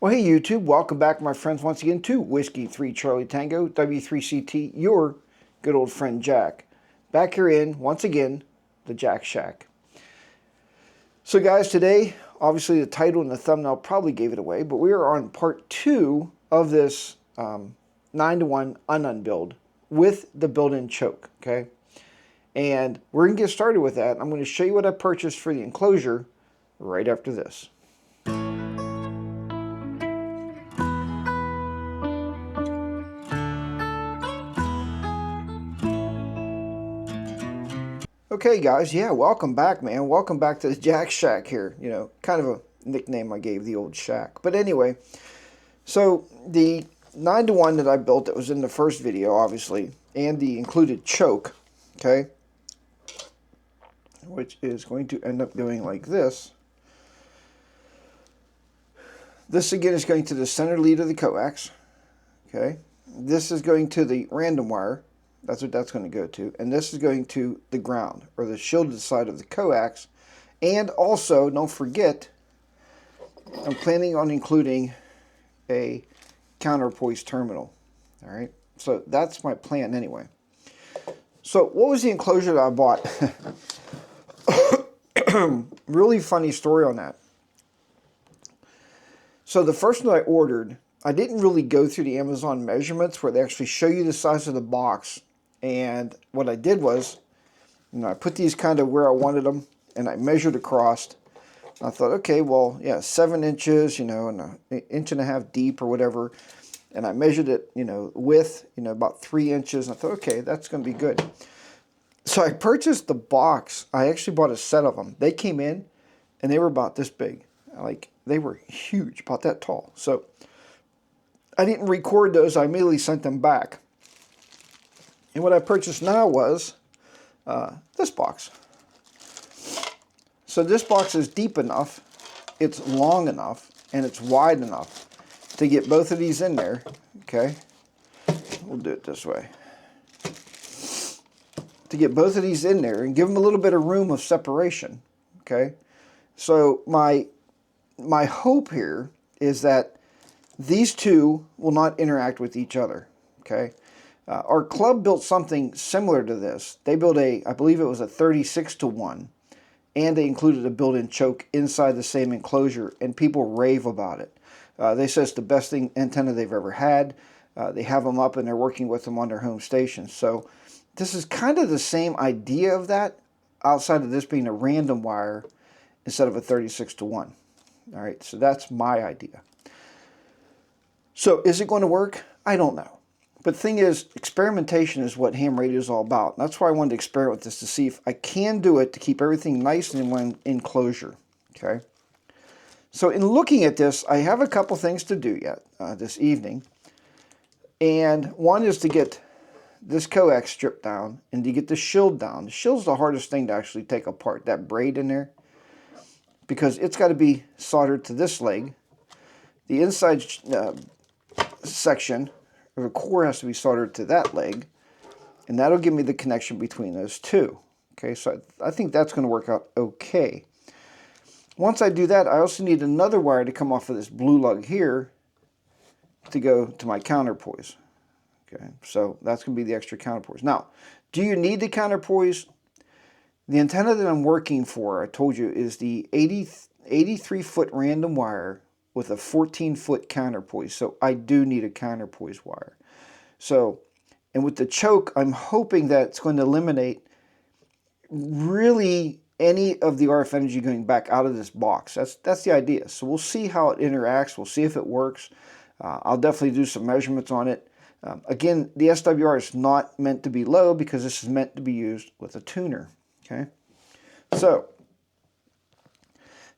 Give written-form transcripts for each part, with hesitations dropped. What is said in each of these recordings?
Well, hey YouTube, welcome back my friends once again to Whiskey 3 Charlie Tango, W3CT, your good old friend Jack. Back here in, once again, the Jack Shack. So guys, today, obviously the title and the thumbnail probably gave it away, but we are on part 2 of this 9-to-1 Unun build with the built-in choke, okay? And we're going to get started with that. I'm going to show you what I purchased for the enclosure right after this. Okay guys, yeah, welcome back, man. Welcome back to the Jack Shack here. You know, kind of a nickname I gave the old shack. But anyway, so the 9-to-1 that I built that was in the first video, obviously, and the included choke, okay, which is going to end up going like this. This again is going to the center lead of the coax, okay. This is going to the random wire. That's what that's going to go to. And this is going to the ground, or the shielded side of the coax. And also, don't forget, I'm planning on including a counterpoise terminal. All right, so that's my plan anyway. So what was the enclosure that I bought? Really funny story on that. So the first one I ordered, I didn't really go through the Amazon measurements where they actually show you the size of the box. And what I did was, you know, I put these kind of where I wanted them, and I measured across. I thought, okay, well, yeah, 7 inches, you know, and an inch and a half deep or whatever. And I measured it, you know, width, you know, about 3 inches. And I thought, okay, that's going to be good. So I purchased the box. I actually bought a set of them. They came in, and they were about this big. Like, they were huge, about that tall. So I didn't record those. I immediately sent them back. And what I purchased now was this box. So this box is deep enough, it's long enough, and it's wide enough to get both of these in there, okay? We'll do it this way. To get both of these in there and give them a little bit of room of separation, okay? So my hope here is that these two will not interact with each other, okay? Our club built something similar to this. They built I believe it was a 36-to-1, and they included a built-in choke inside the same enclosure, and people rave about it. They say it's the best antenna they've ever had. They have them up, and they're working with them on their home stations. So this is kind of the same idea of that, outside of this being a random wire instead of a 36-to-1. All right, so that's my idea. So is it going to work? I don't know. But the thing is, experimentation is what ham radio is all about. And that's why I wanted to experiment with this to see if I can do it to keep everything nice and in one enclosure. Okay. So in looking at this, I have a couple things to do yet this evening. And one is to get this coax stripped down and to get the shield down. The shield's the hardest thing to actually take apart, that braid in there, because it's got to be soldered to this leg. The inside section, the core has to be soldered to that leg, and that'll give me the connection between those two. Okay, so I think that's going to work out okay. Once I do that, I also need another wire to come off of this blue lug here to go to my counterpoise. Okay, so that's going to be the extra counterpoise. Now, do you need the counterpoise? The antenna that I'm working for, I told you, is the 83-foot random wire with a 14-foot counterpoise. So I do need a counterpoise wire. So, and with the choke, I'm hoping that it's going to eliminate really any of the RF energy going back out of this box. That's the idea. So we'll see how it interacts. We'll see if it works. I'll definitely do some measurements on it. Again, the SWR is not meant to be low because this is meant to be used with a tuner. Okay, so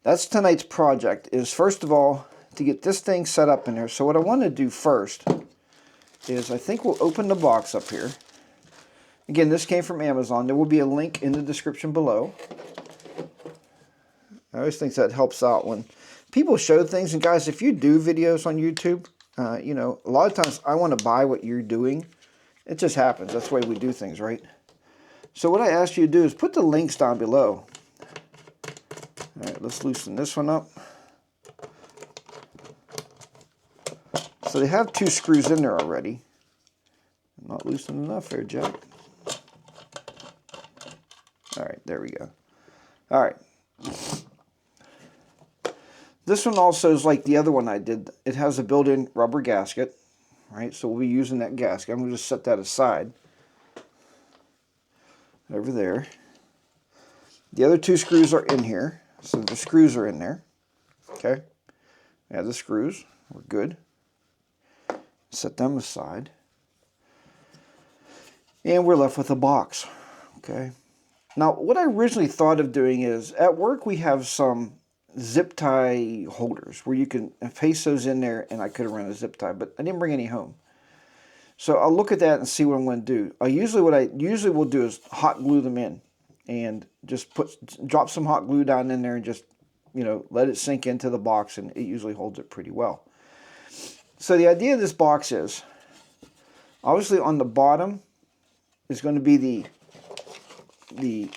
that's tonight's project, is first of all to get this thing set up in there. So what I want to do first is I think we'll open the box up here. Again, this came from Amazon. There will be a link in the description below. I always think that helps out when people show things. And guys, if you do videos on YouTube, you know, a lot of times I want to buy what you're doing. It just happens. That's the way we do things, right? So what I asked you to do is put the links down below. All right, let's loosen this one up. So they have 2 screws in there already. I'm not loosening enough there, Jack. All right, there we go. All right. This one also is like the other one I did. It has a built-in rubber gasket, right? So we'll be using that gasket. I'm going to just set that aside over there. The other 2 screws are in here. So the screws are in there. Okay. Yeah, the screws. We're good. Set them aside. And we're left with a box. Okay. Now, what I originally thought of doing is, at work we have some zip tie holders where you can paste those in there, and I could have run a zip tie, but I didn't bring any home. So I'll look at that and see what I'm going to do. What I usually will do is hot glue them in, and just drop some hot glue down in there and just, you know, let it sink into the box, and it usually holds it pretty well. So the idea of this box is, obviously on the bottom is going to be the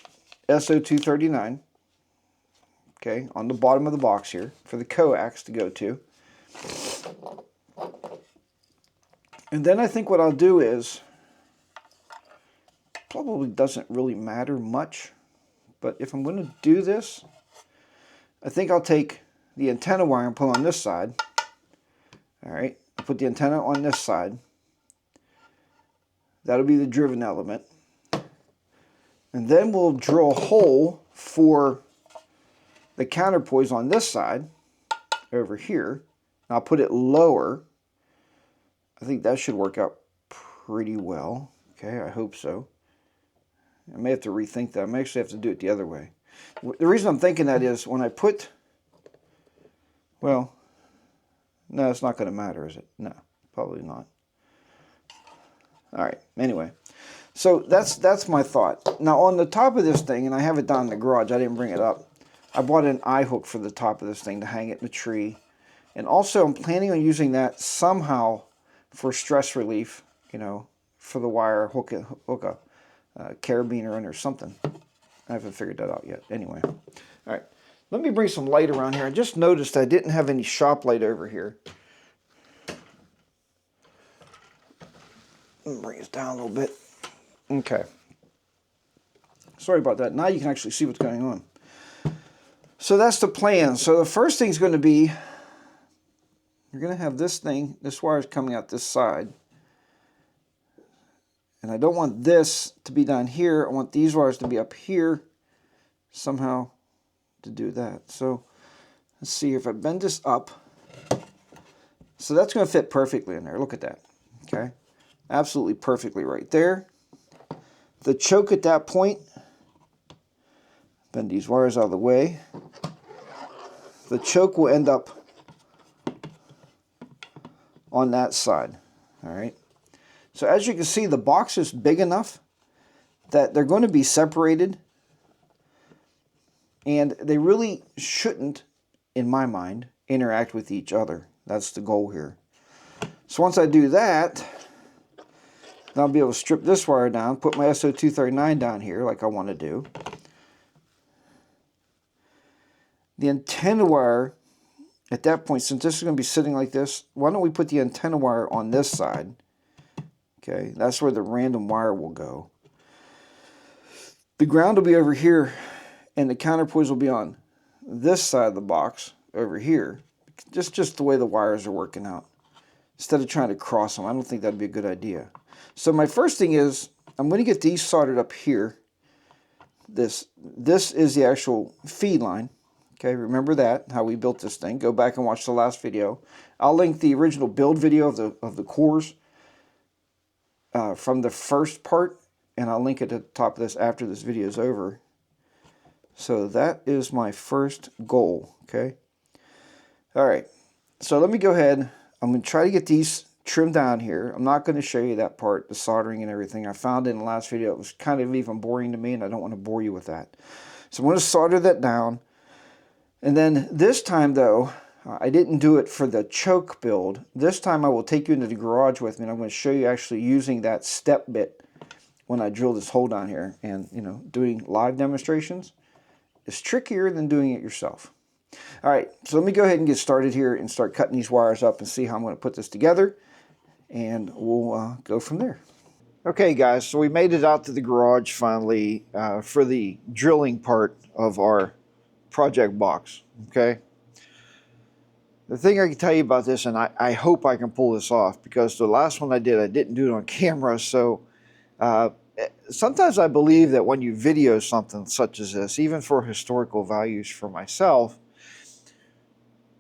SO239, okay, on the bottom of the box here for the coax to go to. And then I think what I'll do is, probably doesn't really matter much, but if I'm going to do this, I think I'll take the antenna wire and put on this side. All right, I'll put the antenna on this side. That'll be the driven element. And then we'll drill a hole for the counterpoise on this side, over here. I'll put it lower. I think that should work out pretty well. Okay, I hope so. I may have to rethink that. I may actually have to do it the other way. The reason I'm thinking that is when I put, well, no, it's not going to matter, is it? No, probably not. All right, anyway. So that's my thought. Now on the top of this thing, and I have it down in the garage, I didn't bring it up. I bought an eye hook for the top of this thing to hang it in the tree. And also I'm planning on using that somehow for stress relief, you know, for the wire, hook a carabiner in or something. I haven't figured that out yet. Anyway, all right. Let me bring some light around here. I just noticed I didn't have any shop light over here. Let me bring this down a little bit. Okay. Sorry about that. Now you can actually see what's going on. So that's the plan. So the first thing is going to be, you're going to have this thing, this wire is coming out this side. And I don't want this to be down here. I want these wires to be up here somehow to do that. So let's see if I bend this up. So that's going to fit perfectly in there. Look at that. Okay. Absolutely perfectly right there. The choke at that point, bend these wires out of the way. The choke will end up on that side. All right. So as you can see, the box is big enough that they're going to be separated, and they really shouldn't, in my mind, interact with each other. That's the goal here. So once I do that, then I'll be able to strip this wire down, put my SO239 down here like I want to do. The antenna wire, at that point, since this is going to be sitting like this, why don't we put the antenna wire on this side? Okay, that's where the random wire will go. The ground will be over here, and the counterpoise will be on this side of the box over here. Just the way the wires are working out. Instead of trying to cross them, I don't think that'd be a good idea. So my first thing is, I'm going to get these soldered up here. This is the actual feed line. Okay, remember that, how we built this thing. Go back and watch the last video. I'll link the original build video of the cores from the first part, and I'll link it at the top of this after this video is over. So that is my first goal, okay? All right, so let me go ahead. I'm going to try to get these trimmed down here. I'm not going to show you that part, the soldering and everything. I found in the last video it was kind of even boring to me, and I don't want to bore you with that. So I'm going to solder that down. And then this time, though, I didn't do it for the choke build. This time I will take you into the garage with me, and I'm going to show you actually using that step bit when I drill this hole down here. And, you know, doing live demonstrations is trickier than doing it yourself. All right, so let me go ahead and get started here and start cutting these wires up and see how I'm going to put this together, and we'll go from there. Okay guys, so we made it out to the garage finally for the drilling part of our project box, okay? The thing I can tell you about this, and I hope I can pull this off, because the last one I didn't do it on camera, so sometimes I believe that when you video something such as this, even for historical values for myself,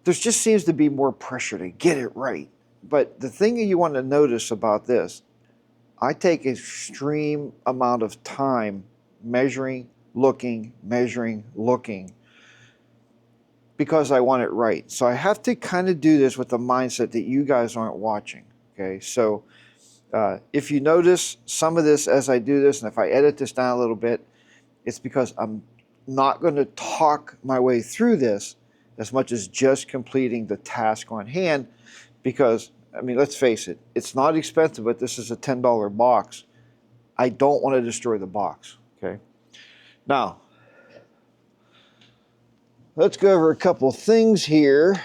there just seems to be more pressure to get it right. But the thing you want to notice about this, I take extreme amount of time measuring, looking, because I want it right. So I have to kind of do this with the mindset that you guys aren't watching, okay? So if you notice some of this as I do this, and if I edit this down a little bit, it's because I'm not going to talk my way through this as much as just completing the task on hand, because, I mean, let's face it, it's not expensive, but this is a $10 box. I don't want to destroy the box, okay? Now, let's go over a couple things here.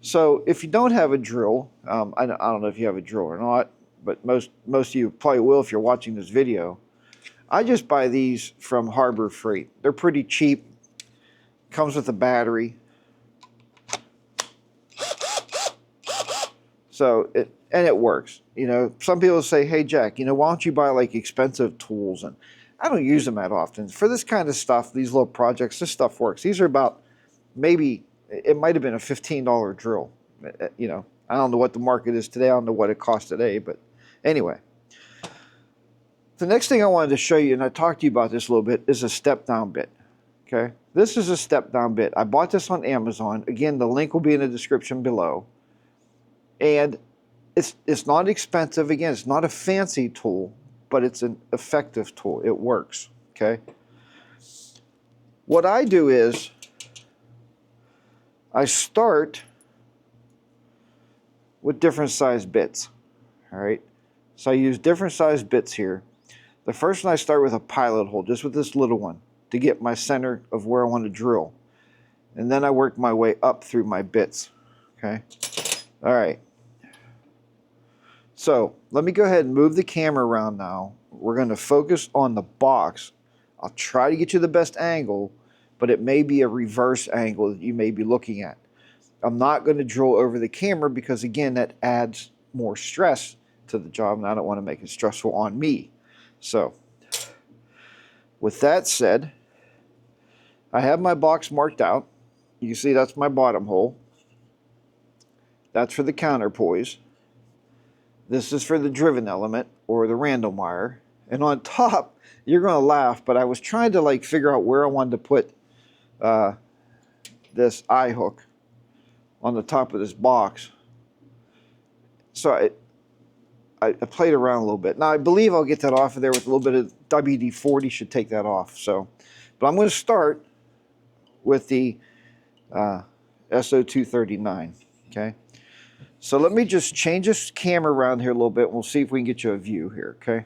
So if you don't have a drill, I don't know if you have a drill or not, but most of you probably will if you're watching this video. I just buy these from Harbor Freight. They're pretty cheap. Comes with a battery. So it works. You know, some people say, hey Jack, you know, why don't you buy like expensive tools? And I don't use them that often. For this kind of stuff, these little projects, this stuff works. These are about, maybe, it might have been a $15 drill. You know, I don't know what the market is today. I don't know what it costs today, but anyway. The next thing I wanted to show you, and I talked to you about this a little bit, is a step down bit. Okay, this is a step down bit. I bought this on Amazon. Again, the link will be in the description below. And it's not expensive. Again, it's not a fancy tool, but it's an effective tool. It works, okay? What I do is I start with different size bits, all right? So I use different size bits here. The first one I start with a pilot hole, just with this little one, to get my center of where I want to drill. And then I work my way up through my bits, okay? All right. So let me go ahead and move the camera around now. We're going to focus on the box. I'll try to get you the best angle, but it may be a reverse angle that you may be looking at. I'm not going to drill over the camera because, again, that adds more stress to the job, and I don't want to make it stressful on me. So with that said, I have my box marked out. You can see that's my bottom hole. That's for the counterpoise. This is for the driven element, or the random wire. And on top, you're going to laugh, but I was trying to like figure out where I wanted to put this eye hook on the top of this box. So I played around a little bit. Now I believe I'll get that off of there with a little bit of WD-40, should take that off. So, but I'm going to start with the SO239, okay? So let me just change this camera around here a little bit, and we'll see if we can get you a view here, okay?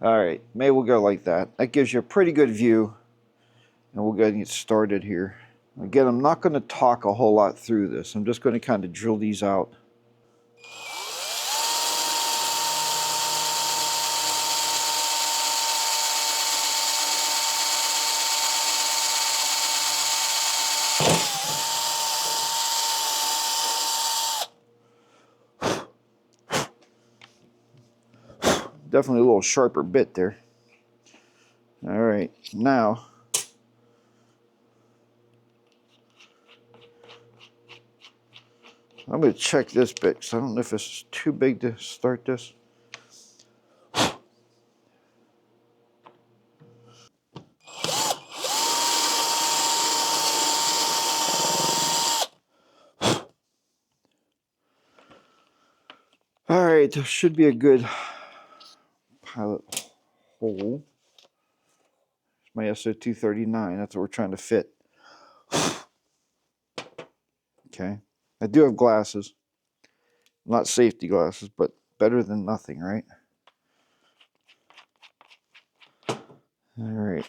All right, maybe we'll go like that. That gives you a pretty good view, and we'll go ahead and get started here. Again, I'm not going to talk a whole lot through this. I'm just going to kind of drill these out. Definitely a little sharper bit there. All right, now I'm going to check this bit because I don't know if this is too big to start this. All right, there should be a good pilot hole. It's my SO239. That's what we're trying to fit. Okay, I do have glasses. Not safety glasses, but better than nothing, right? All right.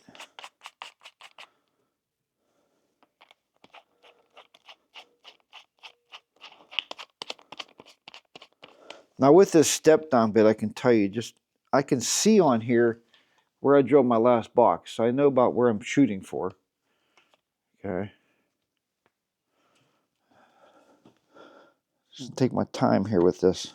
Now with this step down bit, I can tell you I can see on here where I drilled my last box. So I know about where I'm shooting for. Okay. Just take my time here with this.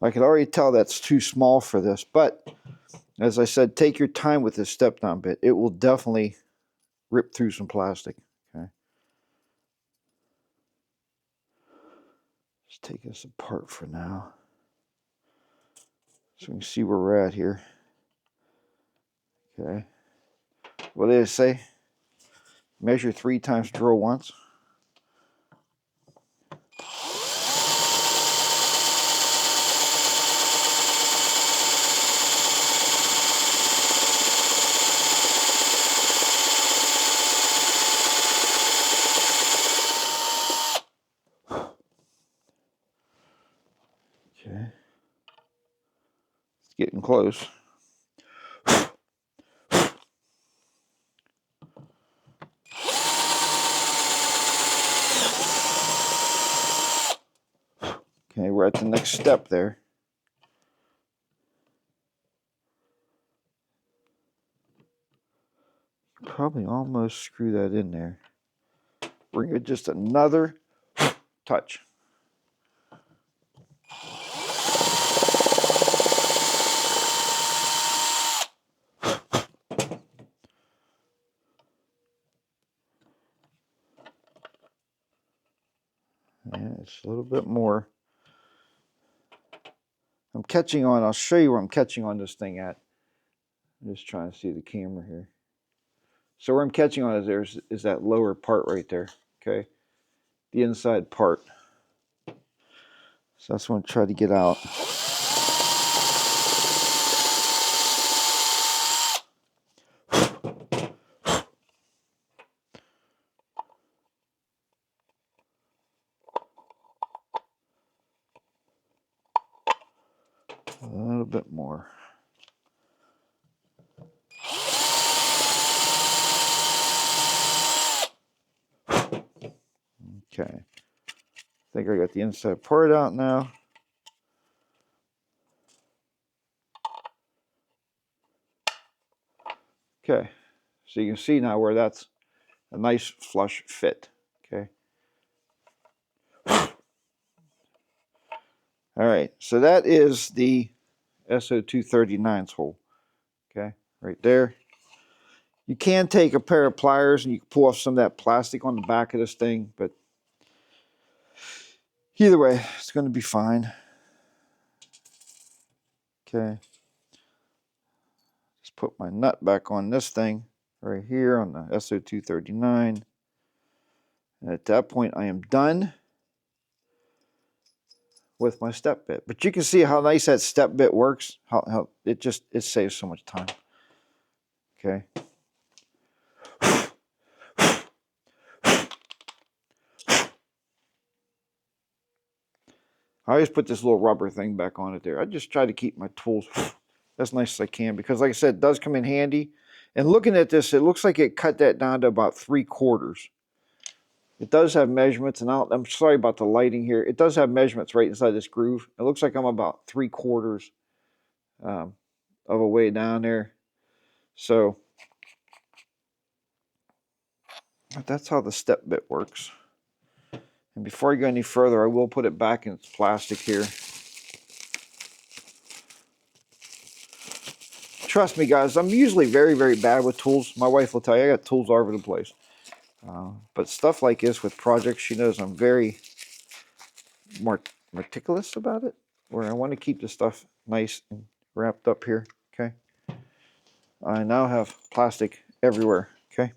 I can already tell that's too small for this, but as I said, take your time with this step down bit. It will definitely rip through some plastic. Okay. Let's take this apart for now, so we can see where we're at here. Okay. What did it say? Measure 3 times, drill once. Okay. It's getting close. Okay, we're at the next step there. Probably almost screw that in there. Bring it just another touch. Yeah, it's a little bit more. I'm catching on. I'll show you where I'm catching on this thing at. I'm just trying to see the camera here. So where I'm catching on is that lower part right there. Okay, the inside part. So that's what I'm trying to get out. A little bit more. Okay. I think I got the inside part out now. Okay. So you can see now where that's a nice flush fit. Okay. All right. So that is the SO239's hole. Okay. Right there. You can take a pair of pliers and you can pull off some of that plastic on the back of this thing, but either way, it's going to be fine. Okay. Just put my nut back on this thing right here on the SO239. And at that point, I am done with my step bit. But you can see how nice that step bit works. How it saves so much time. Okay. I always put this little rubber thing back on it there. I just try to keep my tools as nice as I can because, like I said, it does come in handy. And looking at this, it looks like it cut that down to about 3/4. It does have measurements, and I'm sorry about the lighting here. It does have measurements right inside this groove. It looks like I'm about 3/4 of a way down there. So that's how the step bit works. And before I go any further, I will put it back in its plastic here. Trust me, guys, I'm usually very, very bad with tools. My wife will tell you I got tools all over the place. But stuff like this with projects, she knows I'm very meticulous about it, where I want to keep the stuff nice and wrapped up here, okay? I now have plastic everywhere, okay?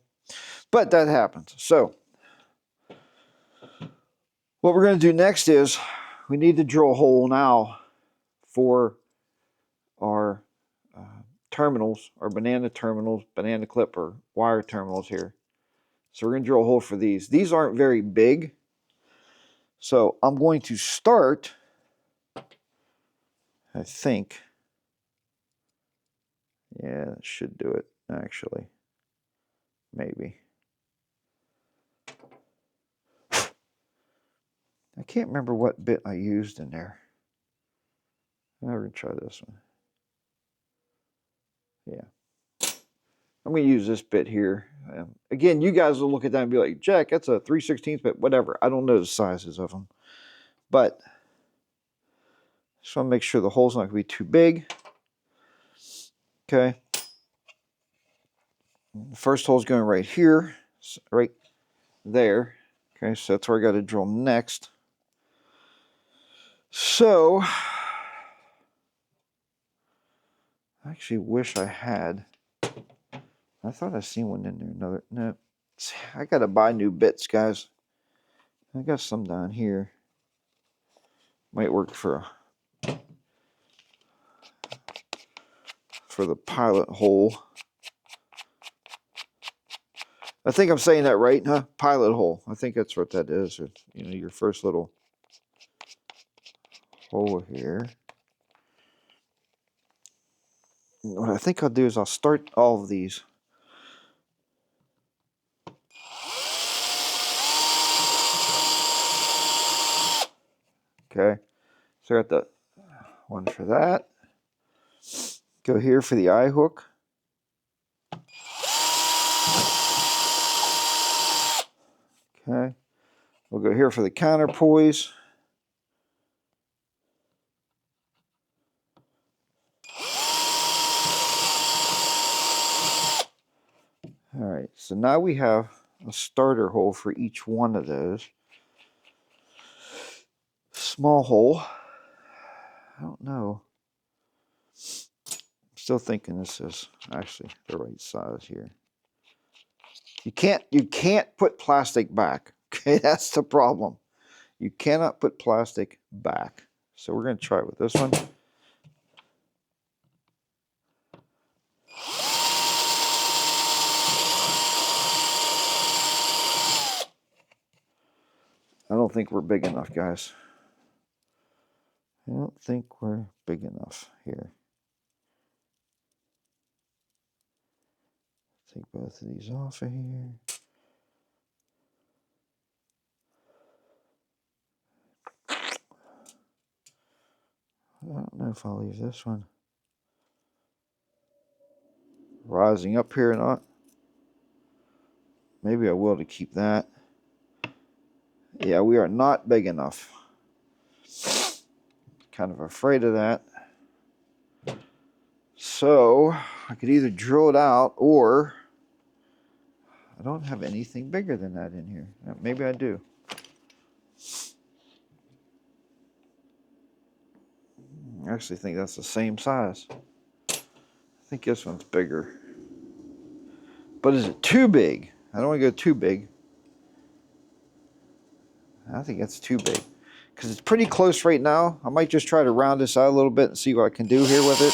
But that happens. So what we're going to do next is we need to drill a hole now for our terminals, our banana terminals, banana clip or wire terminals here. So we're going to drill a hole for these. These aren't very big. So I'm going to start I think. Yeah, that should do it, actually. Maybe. I can't remember what bit I used in there. I'm going to try this one. Yeah. I'm going to use this bit here. Again, you guys will look at that and be like, Jack, that's a 3/16 bit, whatever. I don't know the sizes of them. But just want to make sure the hole's not going to be too big. Okay. The first hole's going right here, right there. Okay, so that's where I got to drill next. So, I actually wish I had. I thought I seen one in there. No. I got to buy new bits, guys. I got some down here. Might work for the pilot hole. I think I'm saying that right, huh? Pilot hole. I think that's what that is. Or, you know, your first little hole here. What I think I'll do is I'll start all of these. Okay. So I got the one for that. Go here for the eye hook. Okay. We'll go here for the counterpoise. All right, so now we have a starter hole for each one of those. Small hole. I don't know. I'm still thinking this is actually the right size here. You can't put plastic back. Okay, that's the problem. You cannot put plastic back. So we're going to try it with this one. I don't think we're big enough, guys. I don't think we're big enough here. Take both of these off of here. I don't know if I'll leave this one rising up here or not. Maybe I will to keep that. Yeah, we are not big enough. Kind of afraid of that. So I could either drill it out, or I don't have anything bigger than that in here. Maybe I do. I actually think that's the same size. I think this one's bigger. But is it too big? I don't want to go too big. I think that's too big. Because it's pretty close right now. I might just try to round this out a little bit and see what I can do here with it.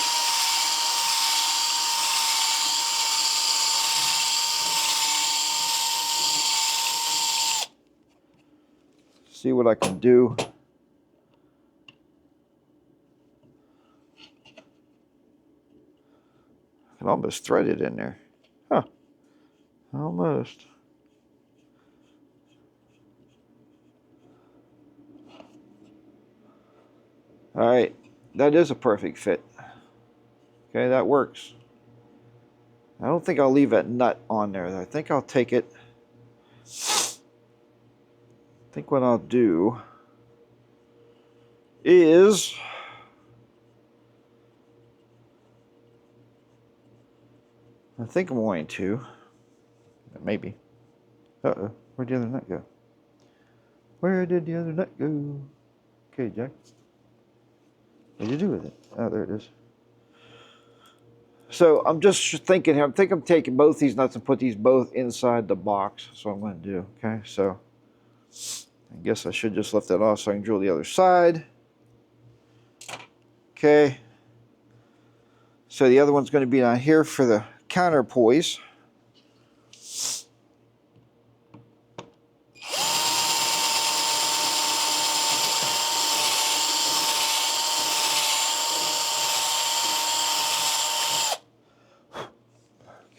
See what I can do. I can almost thread it in there. Huh. Almost. All right. That is a perfect fit. Okay, that works. I don't think I'll leave that nut on there. I think I'll take it. I think what I'll do is I think I'm going to. Maybe. Uh-oh. Where'd the other nut go? Where did the other nut go? Okay, Jack. What did you do with it? Oh, there it is. So I'm just thinking here. I think I'm taking both these nuts and put these both inside the box. That's what I'm going to do. Okay, so I guess I should just lift that off so I can drill the other side. Okay. So the other one's going to be down here for the counterpoise.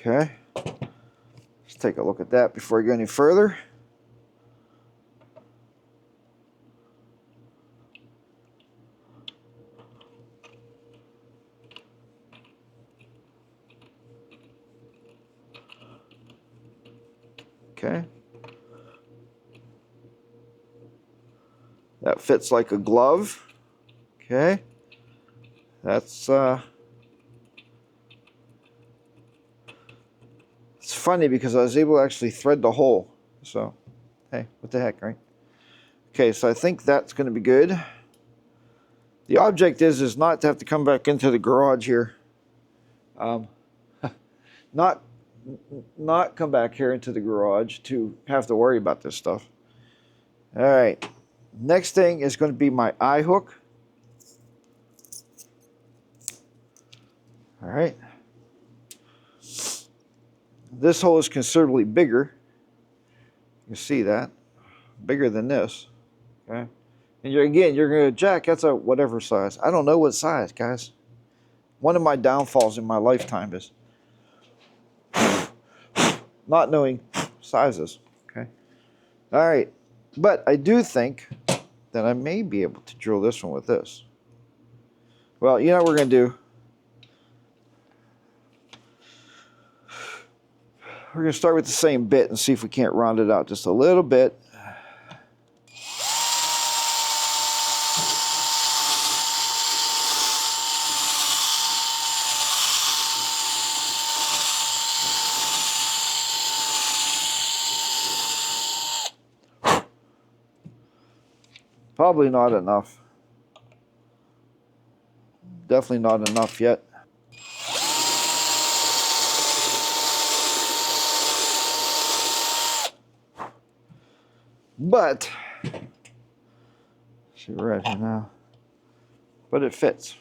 Okay. Let's take a look at that before I go any further. Okay. That fits like a glove. Okay. That's it's funny because I was able to actually thread the hole. So, hey, what the heck, right? Okay, so I think that's going to be good. The object is not to have to come back into the garage here. Not come back here into the garage to have to worry about this stuff. All right. Next thing is going to be my eye hook. All right. This hole is considerably bigger. You see that? Bigger than this. Okay. And you're going to go, Jack, that's a whatever size. I don't know what size, guys. One of my downfalls in my lifetime is not knowing sizes. Okay. All right. But I do think that I may be able to drill this one with this. Well, you know what we're going to do? We're going to start with the same bit and see if we can't round it out just a little bit. Probably not enough. Definitely not enough yet. But, see, we're at here now. But it fits.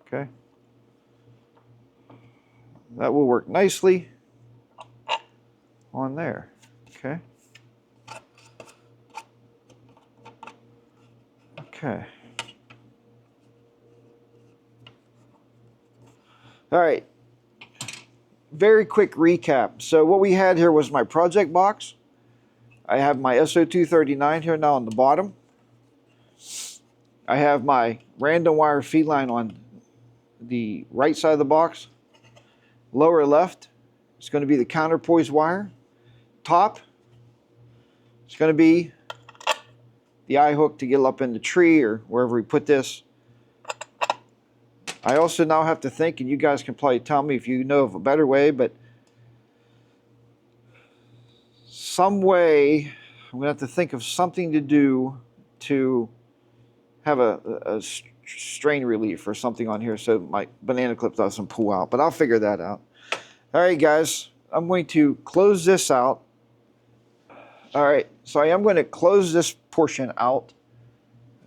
Okay. That will work nicely on there. Okay. Okay. All right. Very quick recap. So what we had here was my project box. I have my SO239 here now on the bottom. I have my random wire feed line on the right side of the box. Lower left is going to be the counterpoise wire. Top is going to be the eye hook to get up in the tree or wherever we put this. I also now have to think, and you guys can probably tell me if you know of a better way, but some way I'm going to have to think of something to do to have a strain relief or something on here so my banana clip doesn't pull out, but I'll figure that out. All right, guys, I'm going to close this out. All right, so I am going to close this portion out.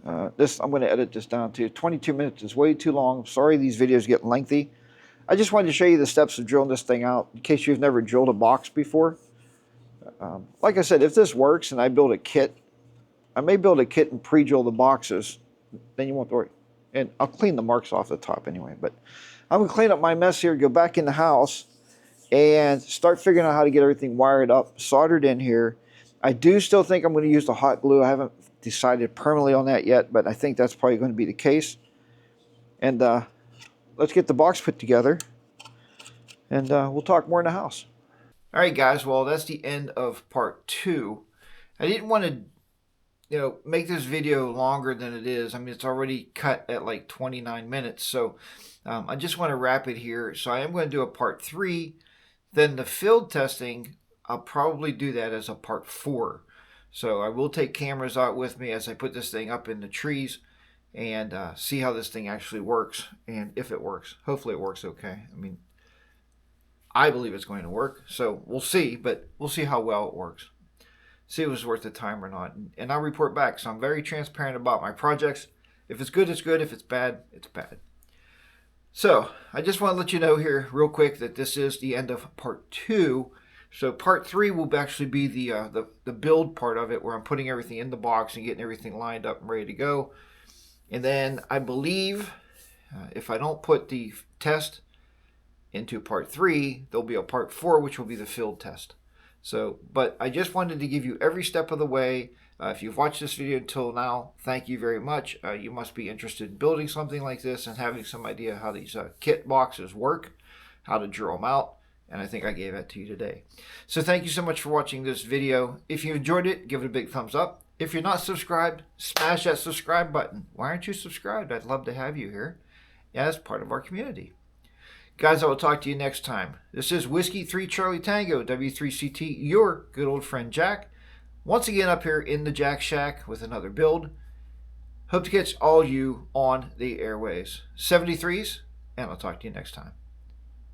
I'm going to edit this down to 22 minutes. Is way too long. Sorry these videos get lengthy. I just wanted to show you the steps of drilling this thing out in case you've never drilled a box before. Like I said, if this works and I build a kit, I may build a kit and pre-drill the boxes. Then you won't worry. And I'll clean the marks off the top anyway. But I'm going to clean up my mess here, go back in the house, and start figuring out how to get everything wired up, soldered in here. I do still think I'm going to use the hot glue. I haven't decided permanently on that yet, but I think that's probably going to be the case. And let's get the box put together, and we'll talk more in the house. All right, guys. Well, that's the end of part 2. I didn't want to, make this video longer than it is. I mean, it's already cut at like 29 minutes, so I just want to wrap it here. So I am going to do a part 3. Then the field testing, I'll probably do that as a part 4. So I will take cameras out with me as I put this thing up in the trees and see how this thing actually works, and if it works. Hopefully it works okay. I mean, I believe it's going to work, so we'll see, but we'll see how well it works. See if it's worth the time or not, and I'll report back. So I'm very transparent about my projects. If it's good, it's good. If it's bad, it's bad. So I just want to let you know here real quick that this is the end of part 2. So part 3 will actually be the build part of it, where I'm putting everything in the box and getting everything lined up and ready to go. And then I believe if I don't put the test into part 3, there'll be a part 4, which will be the field test. So, but I just wanted to give you every step of the way. If you've watched this video until now, thank you very much. You must be interested in building something like this and having some idea how these kit boxes work, how to draw them out, and I think I gave that to you today. So thank you so much for watching this video. If you enjoyed it, give it a big thumbs up. If you're not subscribed, smash that subscribe button. Why aren't you subscribed? I'd love to have you here as part of our community. Guys, I will talk to you next time. This is Whiskey 3 Charlie Tango, W3CT, your good old friend Jack. Once again up here in the Jack Shack with another build. Hope to catch all you on the airways. 73s, and I'll talk to you next time.